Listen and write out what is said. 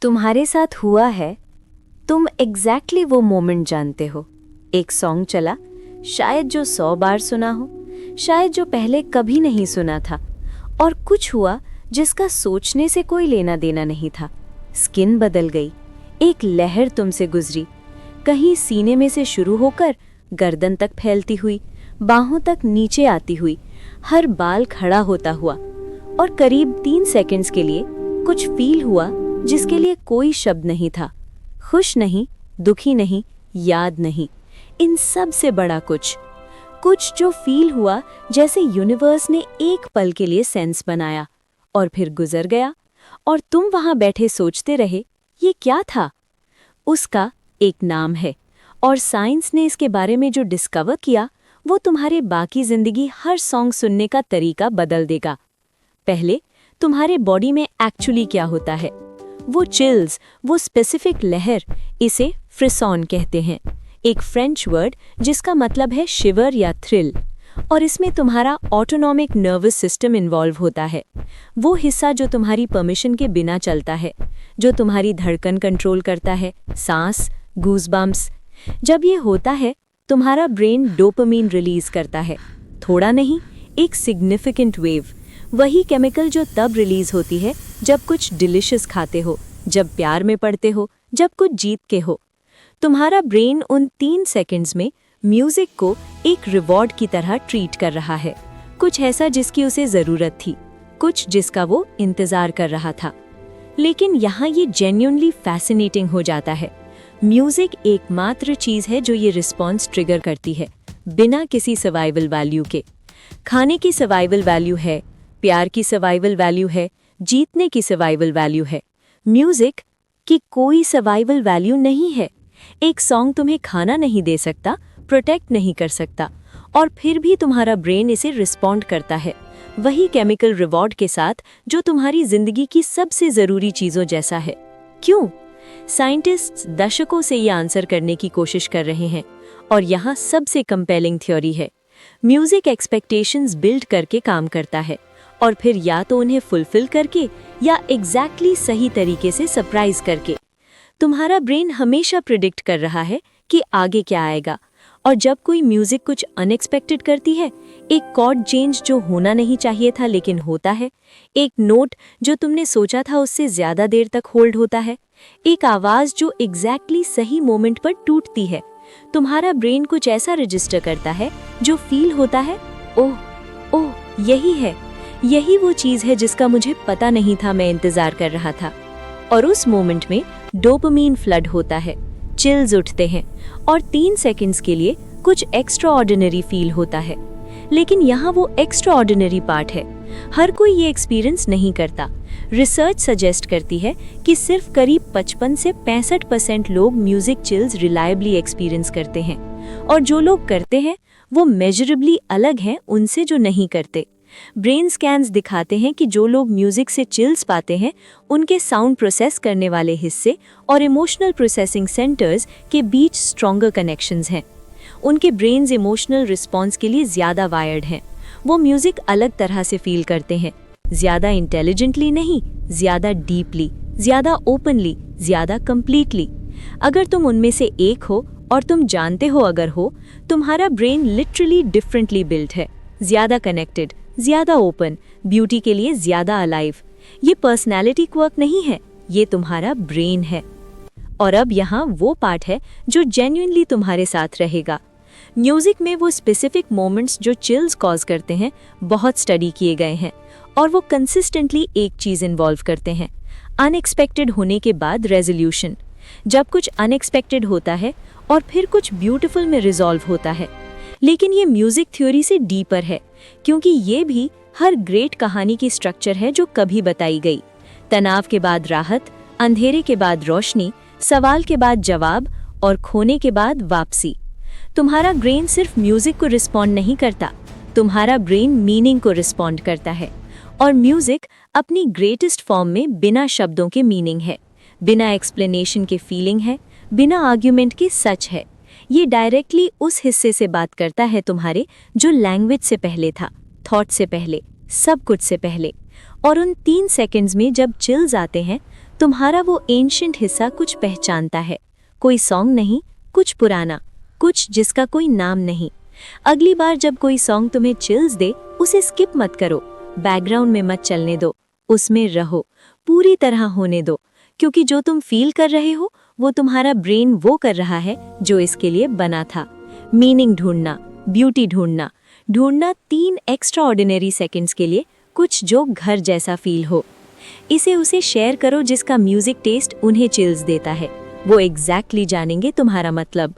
तुम्हारे साथ हुआ है। तुम एग्जैक्टली वो मोमेंट जानते हो। एक सॉन्ग चला, शायद जो 100 बार सुना हो, शायद जो पहले कभी नहीं सुना था, और कुछ हुआ जिसका सोचने से कोई लेना देना नहीं था। स्किन बदल गई, एक लहर तुमसे गुजरी, कहीं सीने में से शुरू होकर गर्दन तक फैलती हुई, बाहों तक नीचे आती हुई, हर बाल खड़ा होता हुआ, और करीब 3 सेकंड्स के लिए कुछ फील हुआ जिसके लिए कोई शब्द नहीं था। खुश नहीं, दुखी नहीं, याद नहीं, इन सब से बड़ा कुछ जो फील हुआ जैसे यूनिवर्स ने एक पल के लिए सेंस बनाया और फिर गुजर गया, और तुम वहां बैठे सोचते रहे ये क्या था। उसका एक नाम है, और साइंस ने इसके बारे में जो डिस्कवर किया वो तुम्हारे बाकी जिंदगी हर सॉन्ग सुनने का तरीका बदल देगा। पहले तुम्हारे बॉडी में एक्चुअली क्या होता है, वो चिल्स, वो स्पेसिफिक लहर, इसे फ्रिसॉन कहते हैं, एक फ्रेंच वर्ड जिसका मतलब है शिवर या थ्रिल, और इसमें तुम्हारा ऑटोनॉमिक नर्वस सिस्टम इन्वॉल्व होता है, वो हिस्सा जो तुम्हारी परमिशन के बिना चलता है, जो तुम्हारी धड़कन कंट्रोल करता है, सांस, गूज़बम्प्स। जब ये होता है तुम्हारा ब्रेन डोपामीन रिलीज करता है, थोड़ा नहीं, एक सिग्निफिकेंट वेव, वही केमिकल जो तब रिलीज होती है जब कुछ डिलिशियस खाते हो, जब प्यार में पड़ते हो, जब कुछ जीत के हो। तुम्हारा ब्रेन उन 3 सेकंड्स में म्यूजिक को एक रिवॉर्ड की तरह ट्रीट कर रहा है, कुछ ऐसा जिसकी उसे जरूरत थी, कुछ जिसका वो इंतजार कर रहा था। लेकिन यहाँ ये जेन्युइनली फैसिनेटिंग हो जाता है। म्यूजिक एकमात्र चीज है जो ये रिस्पॉन्स ट्रिगर करती है, बिना किसी सर्वाइवल वैल्यू के। खाने की सर्वाइवल वैल्यू है, प्यार की सर्वाइवल वैल्यू है, जीतने की सर्वाइवल वैल्यू है। म्यूजिक की कोई सर्वाइवल वैल्यू नहीं है। एक सॉन्ग तुम्हें खाना नहीं दे सकता, प्रोटेक्ट नहीं कर सकता, और फिर भी तुम्हारा ब्रेन इसे रिस्पॉन्ड करता है, वही केमिकल रिवॉर्ड के साथ जो तुम्हारी जिंदगी की सबसे जरूरी चीजों जैसा है। क्यों? साइंटिस्ट्स दशकों से ये आंसर करने की कोशिश कर रहे हैं, और यहाँ सबसे कंपेलिंग थ्योरी है। म्यूजिक एक्सपेक्टेशंस बिल्ड करके काम करता है, और फिर या तो उन्हें फुलफिल करके या एग्जैक्टली सही तरीके से सरप्राइज करके। तुम्हारा ब्रेन हमेशा प्रिडिक्ट कर रहा है कि आगे क्या आएगा, और जब कोई म्यूजिक कुछ अनएक्सपेक्टेड करती है, एक कॉर्ड चेंज जो होना नहीं चाहिए था लेकिन होता है, एक नोट जो तुमने सोचा था उससे ज्यादा देर तक होल्ड होता है, एक आवाज जो एग्जैक्टली सही मोमेंट पर टूटती है, तुम्हारा ब्रेन कुछ ऐसा रजिस्टर करता है जो फील होता है, ओह ओह, यही है, यही वो चीज है जिसका मुझे पता नहीं था, मैं इंतजार कर रहा था। और उस मोमेंट में डोपामीन फ्लड होता है, चिल्स उठते हैं, और 3 सेकंड्स के लिए कुछ एक्स्ट्रा ऑर्डिनरी फील होता है। लेकिन यहाँ वो एक्स्ट्रा ऑर्डिनरी पार्ट है, हर कोई ये एक्सपीरियंस नहीं करता। रिसर्च सजेस्ट करती है कि सिर्फ करीब 55 से 65% लोग म्यूजिक चिल्स रिलायबली एक्सपीरियंस करते हैं, और जो लोग करते हैं वो मेजरेबली अलग हैं उनसे जो नहीं करते। ब्रेन स्कैन्स दिखाते हैं कि जो लोग म्यूजिक से चिल्स पाते हैं, उनके साउंड प्रोसेस करने वाले हिस्से और इमोशनल प्रोसेसिंग सेंटर्स के बीच स्ट्रॉन्गर कनेक्शंस हैं। उनके ब्रेन्स इमोशनल रिस्पॉन्स के लिए ज़्यादा वायर्ड हैं। वो म्यूजिक अलग तरह से फील करते हैं, ज़्यादा इंटेलिजेंटली नहीं, ज़्यादा डीपली, ज़्यादा ओपनली, ज़्यादा कंप्लीटली। अगर तुम उनमें से एक हो, और तुम जानते हो अगर हो, तुम्हारा ब्रेन लिटरली डिफरेंटली बिल्ट है, ज़्यादा कनेक्टेड, ज़्यादा ओपन, ब्यूटी के लिए ज़्यादा अलाइव। ये पर्सनैलिटी क्वर्क नहीं है, ये तुम्हारा ब्रेन है। और अब यहाँ वो पार्ट है जो जेन्युइनली तुम्हारे साथ रहेगा। म्यूजिक में वो स्पेसिफिक मोमेंट्स जो चिल्स कॉज करते हैं बहुत स्टडी किए गए हैं, और वो कंसिस्टेंटली एक चीज़ इन्वॉल्व करते हैं, अनएक्सपेक्टेड होने के बाद रेजोल्यूशन। जब कुछ अनएक्सपेक्टेड होता है और फिर कुछ ब्यूटीफुल में रिजॉल्व होता है। लेकिन ये म्यूजिक थ्योरी से डीपर है, क्योंकि ये भी हर ग्रेट कहानी की स्ट्रक्चर है जो कभी बताई गई। तनाव के बाद राहत, अंधेरे के बाद रोशनी, सवाल के बाद जवाब, और खोने के बाद वापसी। तुम्हारा ब्रेन सिर्फ म्यूजिक को रिस्पॉन्ड नहीं करता, तुम्हारा ब्रेन मीनिंग को रिस्पॉन्ड करता है। और म्यूजिक अपनी ग्रेटेस्ट फॉर्म में बिना शब्दों के मीनिंग है, बिना एक्सप्लेनेशन के फीलिंग है, बिना आर्ग्यूमेंट के सच है। ये डायरेक्टली उस हिस्से से बात करता है तुम्हारे, जो लैंग्वेज से पहले था, थॉट से पहले, सब कुछ से पहले। और उन 3 सेकंड्स में जब चिल्स आते हैं, तुम्हारा वो एंशिएंट हिस्सा कुछ पहचानता है, कोई सॉन्ग नहीं, कुछ पुराना, कुछ जिसका कोई नाम नहीं। अगली बार जब कोई सॉन्ग तुम्हें चिल्स दे, उसे स्किप मत करो, बैकग्राउंड में मत चलने दो, उसमें रहो, पूरी तरह होने दो, क्योंकि जो तुम फील कर रहे हो वो तुम्हारा ब्रेन वो कर रहा है जो इसके लिए बना था। मीनिंग ढूंढना, ब्यूटी ढूंढना, ढूंढना 3 एक्स्ट्रा ऑर्डिनरी सेकेंड्स के लिए कुछ जो घर जैसा फील हो। इसे उसे शेयर करो जिसका म्यूजिक टेस्ट उन्हें चिल्स देता है, वो एग्जैक्टली जानेंगे तुम्हारा मतलब।